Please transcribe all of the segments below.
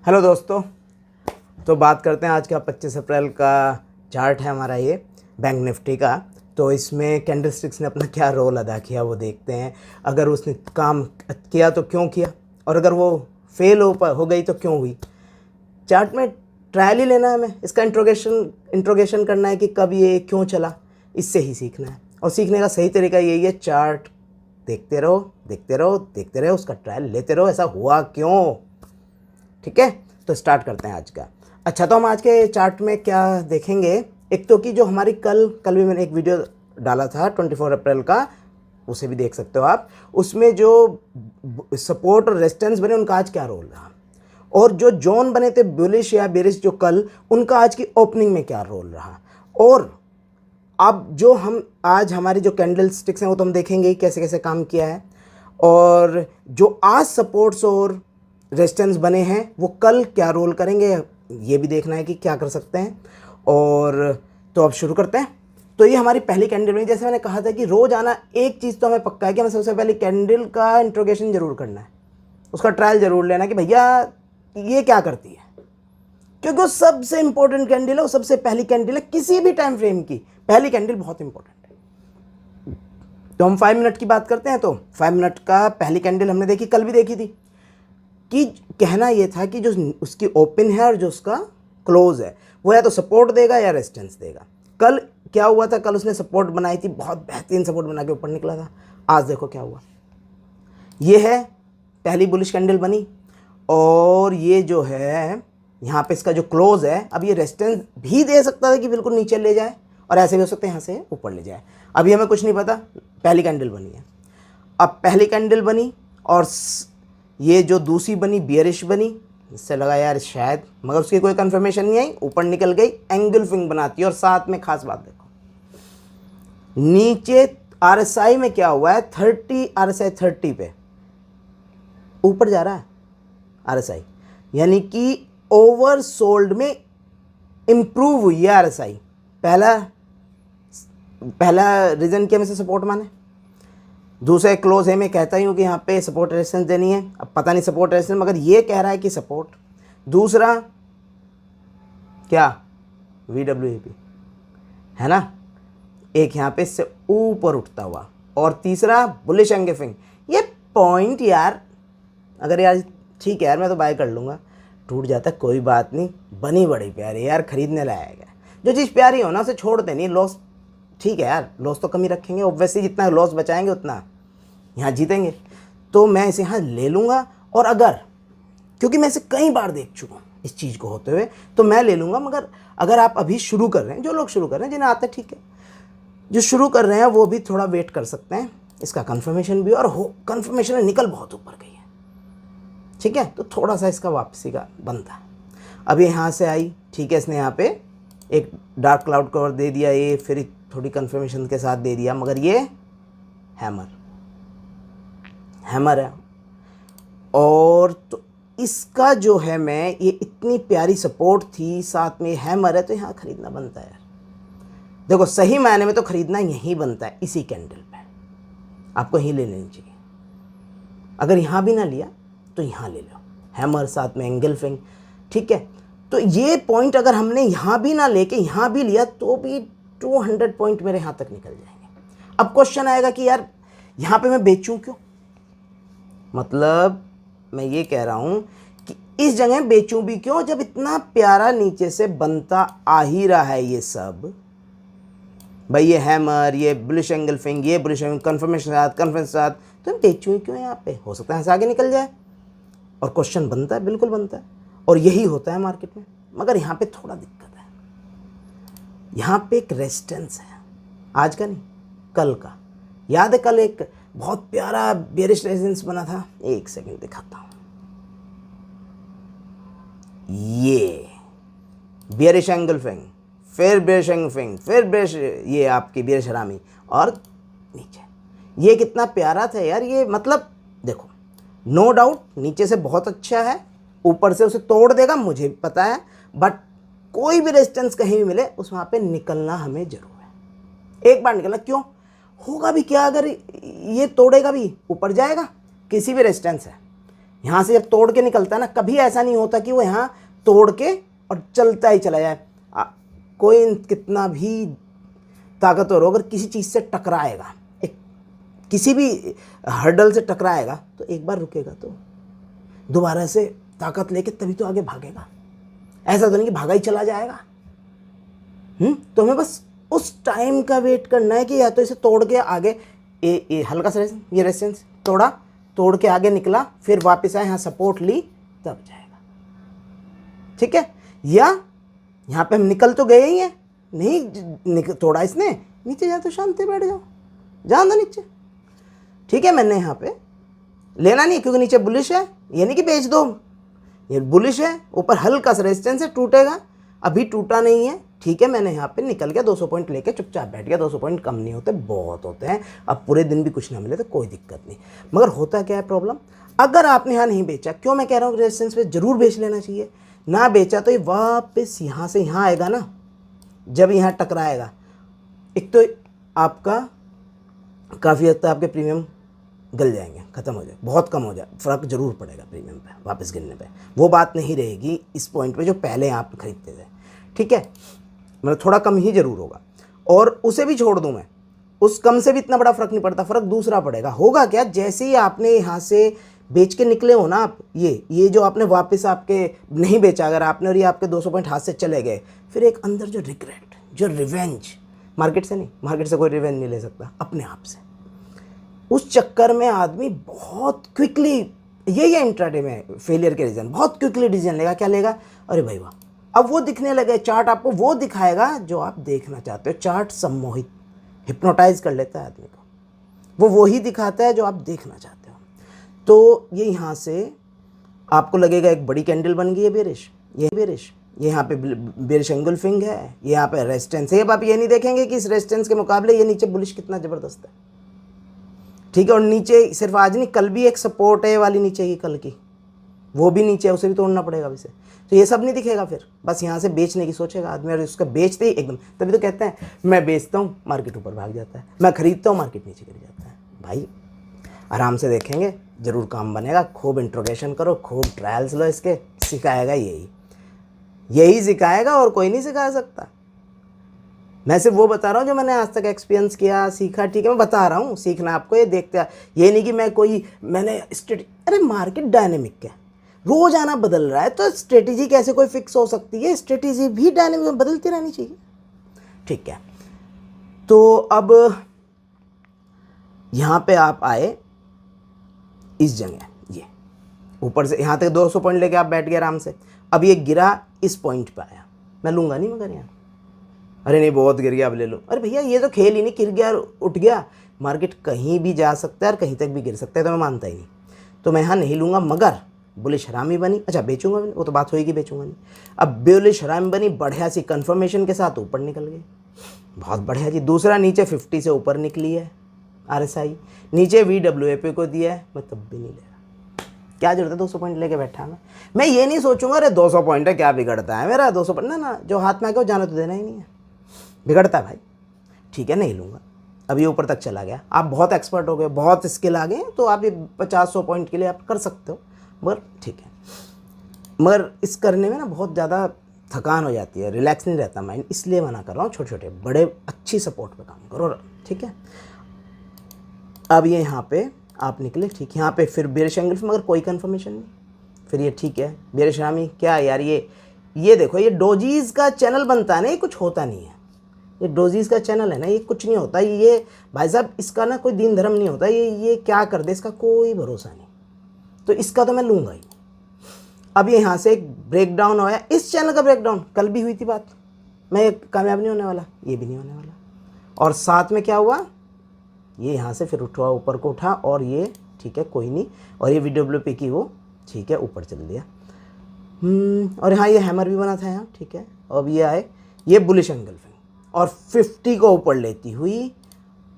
Hello दोस्तों, तो बात करते हैं आज का 25 अप्रैल का चार्ट है हमारा ये बैंक निफ्टी का। तो इसमें कैंडलस्टिक्स ने अपना क्या रोल अदा किया वो देखते हैं। अगर उसने काम किया तो क्यों किया, और अगर वो फेल हो गई तो क्यों हुई। चार्ट में ट्रायल ही लेना है हमें, इसका इंट्रोगेशन करना है कि कब ये क्यों चला, इससे ही सीखना है। और सीखने का सही तरीका यही है, चार्ट देखते रहो देखते रहो देखते रहो, उसका ट्रायल लेते रहो, ऐसा हुआ क्यों। ठीक है, तो स्टार्ट करते हैं आज का। अच्छा, तो हम आज के चार्ट में क्या देखेंगे। एक तो कि जो हमारी कल भी मैंने एक वीडियो डाला था 24 अप्रैल का, उसे भी देख सकते हो आप। उसमें जो सपोर्ट और रेजिस्टेंस बने उनका आज क्या रोल रहा, और जो जोन बने थे बुलिश या बेरिश जो कल, उनका आज की ओपनिंग में क्या रोल रहा। और अब जो हम आज हमारी जो कैंडल स्टिक्स हैं वो तो हम देखेंगे कैसे कैसे काम किया है, और जो आज सपोर्ट्स और रेजिस्टेंस बने हैं वो कल क्या रोल करेंगे, ये भी देखना है कि क्या कर सकते हैं। और तो अब शुरू करते हैं। तो ये हमारी पहली कैंडल बनी। जैसे मैंने कहा था कि रोज़ आना, एक चीज़ तो हमें पक्का है कि हमें सबसे पहले कैंडल का इंट्रोगेशन जरूर करना है, उसका ट्रायल जरूर लेना कि भैया ये क्या करती है, क्योंकि वो सबसे इंपॉर्टेंट कैंडल है, वो सबसे पहली कैंडल है किसी भी टाइम फ्रेम की। पहली कैंडल बहुत इंपॉर्टेंट है। तो हम 5 मिनट की बात करते हैं। तो 5 मिनट का पहली कैंडल हमने देखी, कल भी देखी थी, कि कहना ये था कि जो उसकी ओपन है और जो उसका क्लोज है वो या तो सपोर्ट देगा या रेजिस्टेंस देगा। कल क्या हुआ था, कल उसने सपोर्ट बनाई थी, बहुत बेहतरीन सपोर्ट बना के ऊपर निकला था। आज देखो क्या हुआ, ये है पहली बुलिश कैंडल बनी, और ये जो है यहाँ पे इसका जो क्लोज है, अब ये रेजिस्टेंस भी दे सकता था कि बिल्कुल नीचे ले जाए, और ऐसे भी हो सकता है यहाँ से ऊपर ले जाए। अभी हमें कुछ नहीं पता, पहली कैंडल बनी है। अब पहली कैंडल बनी और ये जो दूसरी बनी बियरिश बनी, इससे लगा यार शायद, मगर उसकी कोई कंफर्मेशन नहीं आई, ऊपर निकल गई, एंगल्फिंग बनाती है। और साथ में खास बात देखो, नीचे आरएसआई में क्या हुआ है, 30 आरएसआई 30 पे ऊपर जा रहा है आरएसआई, यानी कि ओवरसोल्ड में इंप्रूव हुई है आरएसआई। पहला रीजन क्या, में से सपोर्ट माने। दूसरे क्लोज है, मैं कहता ही हूँ कि यहाँ पे सपोर्ट रेजिस्टेंस देनी है। अब पता नहीं सपोर्ट रेजिस्टेंस, मगर ये कह रहा है कि सपोर्ट। दूसरा क्या, VWAP है ना, एक यहाँ पे इससे ऊपर उठता हुआ। और तीसरा बुलिश एंगल्फिंग। ये पॉइंट यार, अगर यार ठीक है यार मैं तो बाय कर लूँगा, टूट जाता कोई बात नहीं, बनी बड़ी प्यारी यार, खरीदने लायक है। जो चीज़ प्यारी हो ना उसे छोड़ते नहीं। लॉस ठीक है यार, लॉस तो कम ही रखेंगे ऑब्वियसली, जितना लॉस बचाएंगे उतना यहाँ जीतेंगे। तो मैं इसे यहाँ ले लूँगा, और अगर, क्योंकि मैं इसे कई बार देख चुका हूँ इस चीज़ को होते हुए, तो मैं ले लूँगा। मगर अगर आप अभी शुरू कर रहे हैं, जो लोग शुरू कर रहे हैं, जिन्हें आता है ठीक है, जो शुरू कर रहे हैं वो भी थोड़ा वेट कर सकते हैं, इसका कंफर्मेशन भी, और कंफर्मेशन निकल बहुत ऊपर गई है, ठीक है, तो थोड़ा सा इसका वापसी का बनता है। अब ये यहाँ से आई, ठीक है, इसने यहाँ पे एक डार्क क्लाउड कवर दे दिया, ये फिर थोड़ी कंफर्मेशन के साथ दे दिया, मगर ये हैमर है। और तो इसका जो है, मैं ये इतनी प्यारी सपोर्ट थी, साथ में हैमर है, तो यहाँ खरीदना बनता है यार। देखो सही मायने में तो खरीदना यहीं बनता है, इसी कैंडल पे आपको यहीं ले लेनी चाहिए। अगर यहाँ भी ना लिया तो यहाँ ले लो, हैमर साथ में एंगल्फिंग, ठीक है। तो ये पॉइंट अगर हमने यहाँ भी ना लेके यहाँ भी लिया तो भी 200 पॉइंट मेरे यहाँ तक निकल जाएंगे। अब क्वेश्चन आएगा कि यार यहाँ पे मैं बेचूं क्यों, मतलब मैं ये कह रहा हूँ कि इस जगह बेचूं भी क्यों, जब इतना प्यारा नीचे से बनता आ ही रहा है ये सब। भाई ये हैमर, ये बुलिश एंगल्फिंग, ये बुलिश कन्फर्मेशन साथ, तो बेचूं ही क्यों यहाँ पे, हो सकता है आगे निकल जाए। और क्वेश्चन बनता है, बिल्कुल बनता है, और यही होता है मार्केट में। मगर यहाँ पे थोड़ा दिक्कत है, यहाँ पे एक रेजिस्टेंस है, आज का नहीं कल का। याद है कल एक बहुत प्यारा बेरिश रेजिस्टेंस बना था, एक सेकंड दिखाता हूँ। ये बेरिश एंगल्फिंग, फिर बेरिश एंगल्फिंग, फिर बेरिश, ये आपकी बेरिश हरामी, और नीचे ये कितना प्यारा था यार ये। मतलब देखो, नो डाउट नीचे से बहुत अच्छा है, ऊपर से उसे तोड़ देगा मुझे पता है, बट कोई भी रेजिस्टेंस कहीं भी मिले उस वहाँ पे निकलना हमें जरूर है। एक बार निकला क्यों, होगा भी क्या, अगर ये तोड़ेगा भी ऊपर जाएगा, किसी भी रेजिस्टेंस है, यहाँ से जब तोड़ के निकलता है ना, कभी ऐसा नहीं होता कि वो यहाँ तोड़ के और चलता ही चला जाए। कोई कितना भी ताकतवर हो, अगर किसी चीज़ से टकराएगा, एक किसी भी हर्डल से टकराएगा, तो एक बार रुकेगा तो दोबारा से ताकत लेके तभी तो आगे भागेगा। ऐसा तो नहीं कि भागा ही चला जाएगा। तो हमें बस उस टाइम का वेट करना है कि या तो इसे तोड़ के आगे ये हल्का सा ये रेजिस्टेंस तोड़ा, तोड़ के आगे निकला, फिर वापस आए, यहाँ सपोर्ट ली, तब जाएगा। ठीक है, या यहाँ पे हम निकल तो गए ही हैं, नहीं तोड़ा इसने, नीचे जा तो शांति बैठ जाओ, जान दो नीचे। ठीक है, मैंने यहाँ पे लेना नहीं क्योंकि नीचे बुलिश है, ये नहीं कि बेच दो, ये बुलिश है, ऊपर हल्का सा रेजिस्टेंस है, टूटेगा, अभी टूटा नहीं है। ठीक है, मैंने यहाँ पे निकल गया, 200 पॉइंट लेके चुपचाप बैठ गया। 200 पॉइंट कम नहीं होते, बहुत होते हैं। अब पूरे दिन भी कुछ ना मिले तो कोई दिक्कत नहीं, मगर होता क्या है प्रॉब्लम, अगर आपने यहाँ नहीं बेचा, क्यों मैं कह रहा हूँ रेजिस्टेंस पे जरूर बेच लेना चाहिए। ना बेचा तो ये वापस यहाँ से यहाँ आएगा ना, जब यहाँ टकराएगा, एक तो आपका काफ़ी हद तक आपके प्रीमियम गल जाएंगे, ख़त्म हो जाए, बहुत कम हो जाए, फ़र्क जरूर पड़ेगा प्रीमियम पे वापस गिरने पे। वो बात नहीं रहेगी इस पॉइंट पे जो पहले आप खरीदते थे। ठीक है, मतलब थोड़ा कम ही जरूर होगा, और उसे भी छोड़ दूँ मैं, उस कम से भी इतना बड़ा फ़र्क नहीं पड़ता, फ़र्क दूसरा पड़ेगा। होगा क्या, जैसे ही आपने यहाँ से बेच के निकले हो ना आप, ये जो आपने वापस आपके नहीं बेचा अगर आपने, और ये आपके 200 पॉइंट हाथ से चले गए, फिर एक अंदर जो रिग्रेट, जो रिवेंज, मार्केट से नहीं, मार्केट से कोई रिवेंज नहीं ले सकता, अपने आप से। उस चक्कर में आदमी बहुत क्विकली, यही है इंट्राडे में फेलियर के रीज़न, बहुत क्विकली डिसीजन लेगा। क्या लेगा, अरे भाई वाह, अब वो दिखने लगे, चार्ट आपको वो दिखाएगा जो आप देखना चाहते हो। चार्ट सम्मोहित, हिप्नोटाइज कर लेता है आदमी को, वो ही दिखाता है जो आप देखना चाहते हो। तो ये यहाँ से आपको लगेगा एक बड़ी कैंडल बन गई है बेरिश, ये बेरिश, ये यहाँ पे बेरिश एंगुलफिंग है, ये यहाँ पे रेजिस्टेंस है। अब आप ये नहीं देखेंगे कि इस रेजिस्टेंस के मुकाबले ये नीचे बुलिश कितना ज़बरदस्त है। ठीक है, और नीचे सिर्फ आज नहीं, कल भी एक सपोर्ट है वाली नीचे की, कल की वो भी नीचे है, उसे भी तोड़ना पड़ेगा वैसे। तो ये सब नहीं दिखेगा, फिर बस यहाँ से बेचने की सोचेगा आदमी, और उसका बेचते ही एकदम, तभी तो कहते हैं मैं बेचता हूँ मार्केट ऊपर भाग जाता है, मैं खरीदता हूँ मार्केट नीचे गिर जाता है। भाई आराम से देखेंगे, ज़रूर काम बनेगा। खूब इंट्रोगेशन करो, खूब ट्रायल्स लो, इसके सिखाएगा यही सिखाएगा, और कोई नहीं सिखा सकता। मैं सिर्फ वो बता रहा हूँ जो मैंने आज तक एक्सपीरियंस किया, सीखा। ठीक है, मैं बता रहा हूँ, सीखना आपको, ये देखते हैं। ये नहीं कि मैंने अरे मार्केट डायनेमिक है, रोज आना बदल रहा है, तो स्ट्रेटेजी कैसे कोई फिक्स हो सकती है? स्ट्रेटेजी भी डायनेमिक में बदलती रहनी चाहिए। ठीक है, तो अब यहाँ पे आप आए इस जगह, ये ऊपर से यहाँ तक 200 पॉइंट लेके आप बैठ गए आराम से। अब ये गिरा, इस पॉइंट पे आया, मैं लूँगा नहीं मगर यहाँ, अरे नहीं बहुत गिर गया अब ले लो। अरे भैया ये तो खेल ही नहीं, गिर गया उठ गया, मार्केट कहीं भी जा सकता है और कहीं तक भी गिर सकता है, तो मैं मानता ही नहीं, तो मैं यहाँ नहीं लूँगा। मगर बुलिश हरामी बनी, अच्छा बेचूंगा भी, वो तो बात होएगी, बेचूंगा नहीं। अब बुलिश हरामी बनी, बढ़िया सी कंफर्मेशन के साथ ऊपर निकल गई, बहुत बढ़िया जी। दूसरा नीचे 50 से ऊपर निकली है RSI, नीचे VWAP को दिया है, मैं तब भी नहीं ले रहा। क्या जरूरत है 200 पॉइंट लेके बैठा मैं ये नहीं सोचूंगा अरे 200 पॉइंट है, क्या बिगड़ता है मेरा 200 पॉइंट, ना, जो हाथ में आके वो जाना तो देना ही नहीं है, बिगड़ता है भाई। ठीक है, नहीं लूँगा। अब ये ऊपर तक चला गया, आप बहुत एक्सपर्ट हो गए, बहुत स्किल आ गए, तो आप ये 50-100 पॉइंट के लिए आप कर सकते हो, मगर ठीक है, मगर इस करने में ना बहुत ज़्यादा थकान हो जाती है, रिलैक्स नहीं रहता माइंड, इसलिए मना कर रहा हूँ। छोटे छोटे बड़े अच्छी सपोर्ट पे काम करो, ठीक है। अब ये यहाँ पे आप निकले, ठीक, यहाँ पे फिर बेरिश एंगल, मगर कोई कंफर्मेशन नहीं, फिर ये ठीक है बेरिश हरामी। क्या यार, ये देखो, ये डोजीज़ का चैनल बनता है ना, ये कुछ होता नहीं है, ये डोजीज़ का चैनल है ना, ये कुछ नहीं होता, ये भाई साहब इसका ना कोई दीन धर्म नहीं होता, ये क्या कर दे इसका कोई भरोसा नहीं, तो इसका तो मैं लूँगा ही। अब ये यहाँ से एक ब्रेकडाउन होया, इस चैनल का ब्रेकडाउन, कल भी हुई थी बात, मैं कामयाब नहीं होने वाला, ये भी नहीं होने वाला। और साथ में क्या हुआ, ये यहाँ से फिर उठा, ऊपर को उठा, और ये ठीक है कोई नहीं, और ये VWP की वो ठीक है ऊपर चल दिया। और यहाँ ये हैमर भी बना था यहाँ, ठीक है। अब ये आए, ये बुलिश एंगल्फिंग, और 50 को ऊपर लेती हुई,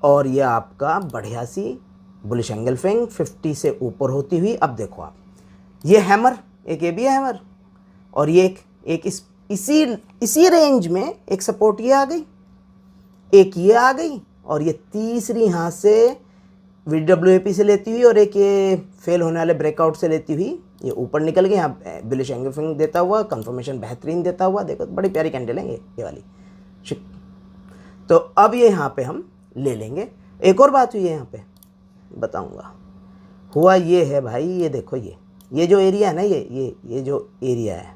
और ये आपका बढ़िया सी बुलिश एंगल्फिंग 50 से ऊपर होती हुई। अब देखो आप, ये हैमर, एक ये भी है हैमर, और ये एक इसी रेंज में एक सपोर्ट ये आ गई, एक ये आ गई, और ये तीसरी यहाँ से VWAP से लेती हुई और एक ये फेल होने वाले ब्रेकआउट से लेती हुई ये ऊपर निकल गई। यहाँ बुलिश एंगल्फिंग देता हुआ, कंफर्मेशन बेहतरीन देता हुआ, देखो बड़ी प्यारी कैंडल है ये वाली। तो अब ये यहाँ पे हम ले लेंगे। एक और बात हुई है यहाँ पे बताऊँगा, हुआ ये है भाई, ये देखो ये जो एरिया है ना, ये जो एरिया है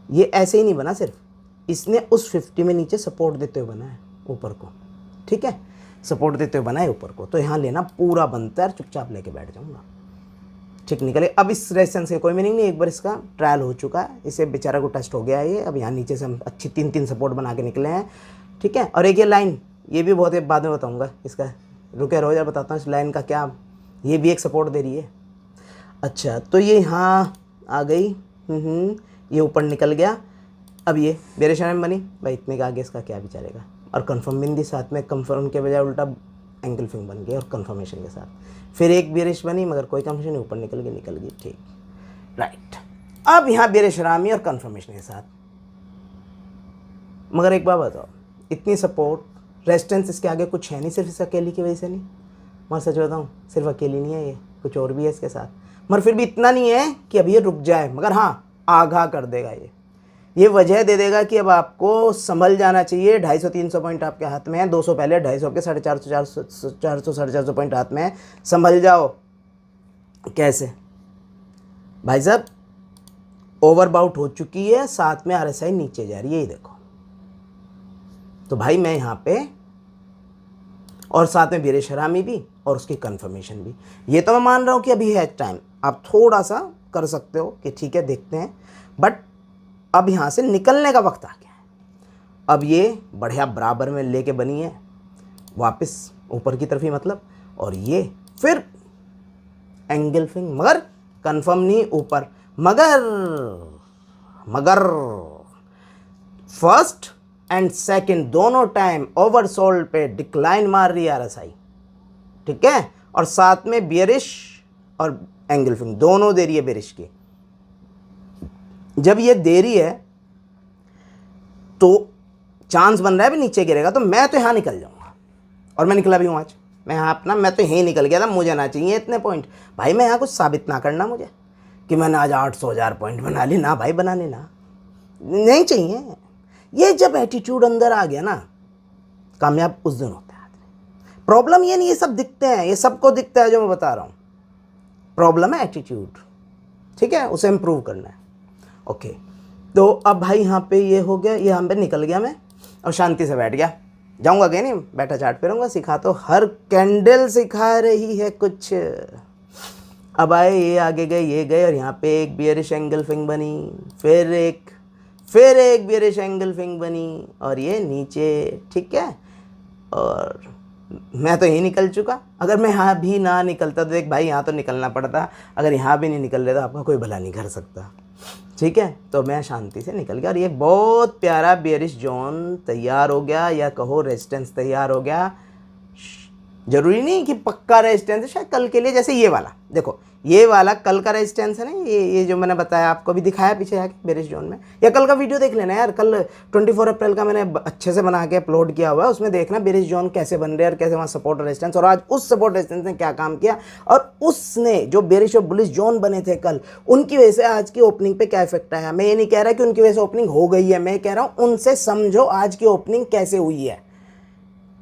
ये ऐसे ही नहीं बना, सिर्फ इसने उस 50 में नीचे सपोर्ट देते हुए बना है ऊपर को, ठीक है, सपोर्ट देते हुए बना है ऊपर को। तो यहाँ लेना पूरा बनता है और चुपचाप लेके बैठ जाऊँगा, ठीक निकले। अब इस रेजिस्टेंस के कोई मीनिंग नहीं, एक बार इसका ट्रायल हो चुका है, इसे बेचारा को टेस्ट हो गया है ये। अब यहाँ नीचे से हम अच्छी 3-3 सपोर्ट बना के निकले हैं, ठीक है। और एक ये लाइन, ये भी बहुत बाद में बताऊँगा इसका, रुके रहो यार बताता हूँ इस लाइन का क्या, ये भी एक सपोर्ट दे रही है। अच्छा तो ये यहाँ आ गई, ये ऊपर निकल गया। अब ये बेरिश लाइन बनी भाई, इतने के आगे इसका क्या भी चलेगा। और कंफर्म बिंदी साथ में, कंफर्म के बजाय उल्टा एंगल्फिंग बन गई और कंफर्मेशन के साथ। फिर एक बेरिश बनी मगर कोई कंफर्मेशन नहीं, ऊपर निकल गई, ठीक राइट। अब यहाँ बेरिश रामी और कंफर्मेशन के साथ। मगर एक बात बताओ, इतनी सपोर्ट रेजिस्टेंस इसके आगे कुछ है नहीं, सिर्फ इस अकेली की वजह से नहीं। मैं सच बताऊँ, सिर्फ अकेली नहीं है ये, कुछ और भी है इसके साथ। मगर फिर भी इतना नहीं है कि अभी ये रुक जाए, मगर हाँ आगाह कर देगा ये वजह दे देगा कि अब आपको संभल जाना चाहिए। 250-300 पॉइंट आपके हाथ में है, 200 पहले, 250 के 450 पॉइंट हाथ में है, संभल जाओ। कैसे भाई साहब, ओवरबाउट हो चुकी है, साथ में RSI नीचे जा रही है, ये देखो। तो भाई मैं यहाँ पे, और साथ में बेरिश हरामी भी और उसकी कंफर्मेशन भी, ये तो मैं मान रहा हूँ कि अभी है टाइम, आप थोड़ा सा कर सकते हो कि ठीक है देखते हैं, बट अब यहाँ से निकलने का वक्त आ गया है। अब ये बढ़िया बराबर में लेके बनी है वापस ऊपर की तरफ ही मतलब, और ये फिर एंगल्फिंग, मगर कंफर्म नहीं ऊपर, मगर फर्स्ट एंड सेकंड दोनों टाइम ओवरसोल्ड पे डिक्लाइन मार रही है RSI, ठीक है। और साथ में बेरिश और एंगल्फिंग दोनों दे रही है बेरिश की। जब ये दे रही है तो चांस बन रहा है भी नीचे गिरेगा, तो मैं तो यहाँ निकल जाऊँगा, और मैं निकला भी हूँ आज। मैं यहाँ अपना, मैं तो यहीं निकल गया था, मुझे ना चाहिए इतने पॉइंट भाई। मैं यहाँ कुछ साबित ना करना मुझे कि मैंने आज 800,000 पॉइंट बना ली, ना भाई बनाने ना, नहीं चाहिए। ये जब एटीट्यूड अंदर आ गया ना, कामयाब उस दिन होता है आदमी। प्रॉब्लम ये नहीं, ये सब दिखते हैं, ये सबको दिखता है जो मैं बता रहा हूँ। प्रॉब्लम है एटीट्यूड, ठीक है, उसे इम्प्रूव करना है। ओके तो अब भाई यहाँ पे ये हो गया, ये यहाँ पे निकल गया मैं, और शांति से बैठ गया। जाऊँगा कहीं नहीं, बैठा चार्ट पे रहूँगा। सिखा तो हर कैंडल सिखा रही है कुछ। अब आए ये आगे गए, ये गए, और यहाँ पे एक बेयरिश एंगल्फिंग बनी, फिर एक बेयरिश एंगल्फिंग बनी, और ये नीचे, ठीक है। और मैं तो यहीं निकल चुका। अगर मैं यहाँ भी ना निकलता तो एक भाई यहाँ तो निकलना पड़ता, अगर यहाँ भी नहीं निकल रहे तो आपका कोई भला नहीं कर सकता, ठीक है। तो मैं शांति से निकल गया, और ये बहुत प्यारा बेयरिश जोन तैयार हो गया, या कहो रेजिस्टेंस तैयार हो गया। जरूरी नहीं कि पक्का रेजिस्टेंस है, शायद कल के लिए, जैसे ये वाला देखो, ये वाला कल का रेजिस्टेंस है ना, ये जो मैंने बताया आपको भी दिखाया पीछे आके बेरिश जोन में, या कल का वीडियो देख लेना यार, कल 24 अप्रैल का मैंने अच्छे से बना के अपलोड किया हुआ है, उसमें देखना बेरिश जोन कैसे बन रहे हैं और कैसे वहाँ सपोर्ट रेजिस्टेंस, और आज उस सपोर्ट रेजिस्टेंस ने क्या काम किया, और उसने जो बेरिश और बुलिश जोन बने थे कल, उनकी वजह से आज की ओपनिंग पे क्या इफेक्ट आया। मैं ये नहीं कह रहा कि उनकी वजह से ओपनिंग हो गई है, मैं कह रहा हूँ उनसे समझो आज की ओपनिंग कैसे हुई है।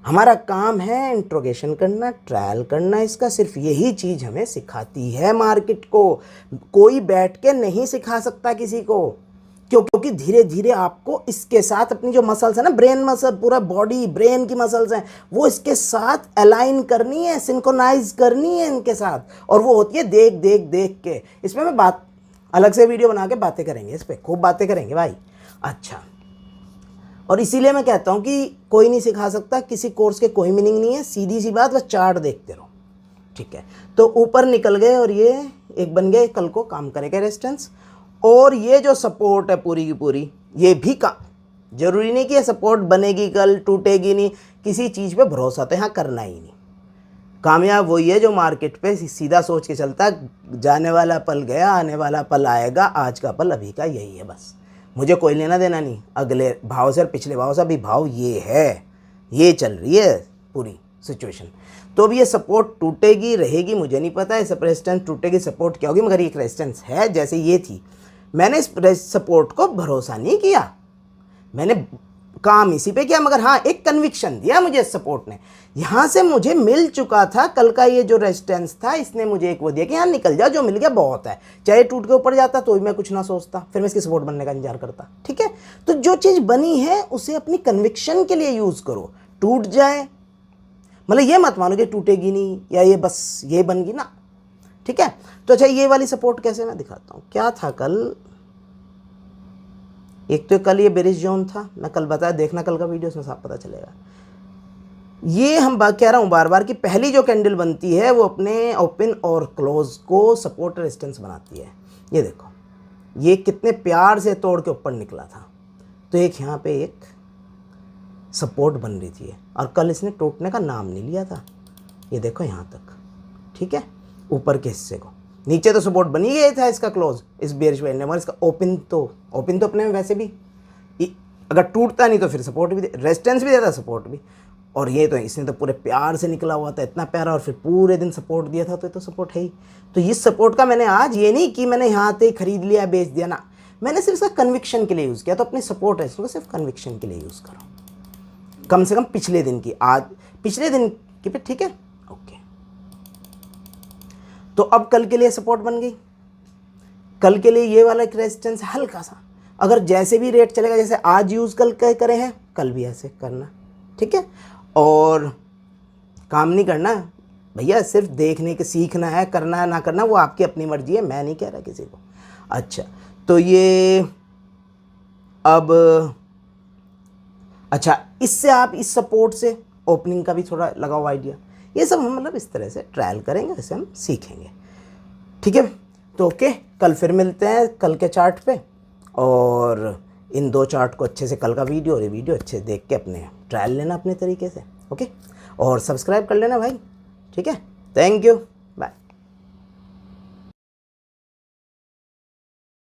हमारा काम है इंट्रोगेशन करना, ट्रायल करना, इसका सिर्फ यही चीज़ हमें सिखाती है मार्केट को। कोई बैठ के नहीं सिखा सकता किसी को, क्योंकि धीरे धीरे आपको इसके साथ अपनी जो मसल्स है ना, ब्रेन मसल, पूरा बॉडी ब्रेन की मसल्स हैं, वो इसके साथ अलाइन करनी है, सिंक्रोनाइज करनी है इनके साथ, और वो होती है देख देख देख के। इसमें मैं बात अलग से वीडियो बना के बातें करेंगे, इस पर खूब बातें करेंगे भाई। अच्छा, और इसीलिए मैं कहता हूँ कि कोई नहीं सिखा सकता, किसी कोर्स के कोई मीनिंग नहीं है, सीधी सी बात, बस चार्ट देखते रहो, ठीक है। तो ऊपर निकल गए, और ये एक बन गए, कल को काम करेगा रेजिस्टेंस। और ये जो सपोर्ट है पूरी की पूरी, ये भी काम, जरूरी नहीं कि ये सपोर्ट बनेगी कल, टूटेगी नहीं, किसी चीज़ पे भरोसा तो यहाँ करना ही नहीं। कामयाब वही है जो मार्केट पे सीधा सोच के चलता, जाने वाला पल गया, आने वाला पल आएगा, आज का पल अभी का यही है, बस मुझे कोई लेना देना नहीं अगले भाव से और पिछले भाव से। अभी भाव ये है, ये चल रही है पूरी सिचुएशन। तो अब ये सपोर्ट टूटेगी रहेगी मुझे नहीं पता, इस रेजिस्टेंस टूटेगी सपोर्ट क्या होगी, मगर ये एक रेजिस्टेंस है जैसे ये थी। मैंने इस सपोर्ट को भरोसा नहीं किया, मैंने काम इसी पे किया, मगर हाँ एक कन्विक्शन दिया मुझे इस सपोर्ट ने। यहाँ से मुझे मिल चुका था कल का ये जो रेजिस्टेंस था, इसने मुझे एक वो दिया कि यहाँ निकल जा, जो मिल गया बहुत है, चाहे टूट के ऊपर जाता तो भी मैं कुछ ना सोचता, फिर मैं इसकी सपोर्ट बनने का इंतजार करता। ठीक है, तो जो चीज़ बनी है उसे अपनी कन्विक्शन के लिए यूज़ करो। टूट जाए मतलब ये मत मानो कि टूटेगी नहीं या ये बस ये बन गई ना। ठीक है, तो अच्छा ये वाली सपोर्ट कैसे मैं दिखाता हूँ। क्या था कल, एक तो कल ये बेरिश जोन था, मैं कल बताया, देखना कल का वीडियो, उसमें साफ पता चलेगा। ये हम कह रहा हूँ बार बार कि पहली जो कैंडल बनती है वो अपने ओपन और क्लोज को सपोर्ट रेजिस्टेंस बनाती है। ये देखो ये कितने प्यार से तोड़ के ऊपर निकला था, तो एक यहाँ पे एक सपोर्ट बन रही थी और कल इसने टूटने का नाम नहीं लिया था। ये देखो यहाँ तक, ठीक है, ऊपर के हिस्से को, नीचे तो सपोर्ट बनी गया था इसका क्लोज इस बेरिश वेव ने, मगर इसका ओपन तो अपने में वैसे भी अगर टूटता नहीं तो फिर सपोर्ट भी रेजिस्टेंस भी देता, सपोर्ट भी। और ये तो इसने तो पूरे प्यार से निकला हुआ था, इतना प्यारा, और फिर पूरे दिन सपोर्ट दिया था, तो ये तो सपोर्ट है ही। तो इस सपोर्ट का मैंने आज ये नहीं कि मैंने यहाँ से खरीद लिया बेच दिया ना, मैंने सिर्फ इसका कन्विक्शन के लिए यूज़ किया। तो अपनी सपोर्ट है इसको सिर्फ कन्विक्शन के लिए यूज़ करो, कम से कम पिछले दिन की, आज पिछले दिन की पे। ठीक है, ओके। तो अब कल के लिए सपोर्ट बन गई, कल के लिए ये वाला एक रेजिस्टेंस हल्का सा, अगर जैसे भी रेट चलेगा, जैसे आज यूज़ कल करे हैं, कल भी ऐसे करना। ठीक है, और काम नहीं करना भैया, सिर्फ देखने के सीखना है, करना है ना करना वो आपकी अपनी मर्जी है, मैं नहीं कह रहा किसी को। अच्छा, तो ये अब अच्छा, इससे आप इस सपोर्ट से ओपनिंग का भी थोड़ा लगाओ आइडिया। ये सब हम मतलब इस तरह से ट्रायल करेंगे, इसे हम सीखेंगे। ठीक है, तो ओके, कल फिर मिलते हैं कल के चार्ट पे, और इन दो चार्ट को अच्छे से, कल का वीडियो और ये वीडियो अच्छे से देख के अपने ट्रायल लेना अपने तरीके से। ओके, और सब्सक्राइब कर लेना भाई। ठीक है, थैंक यू।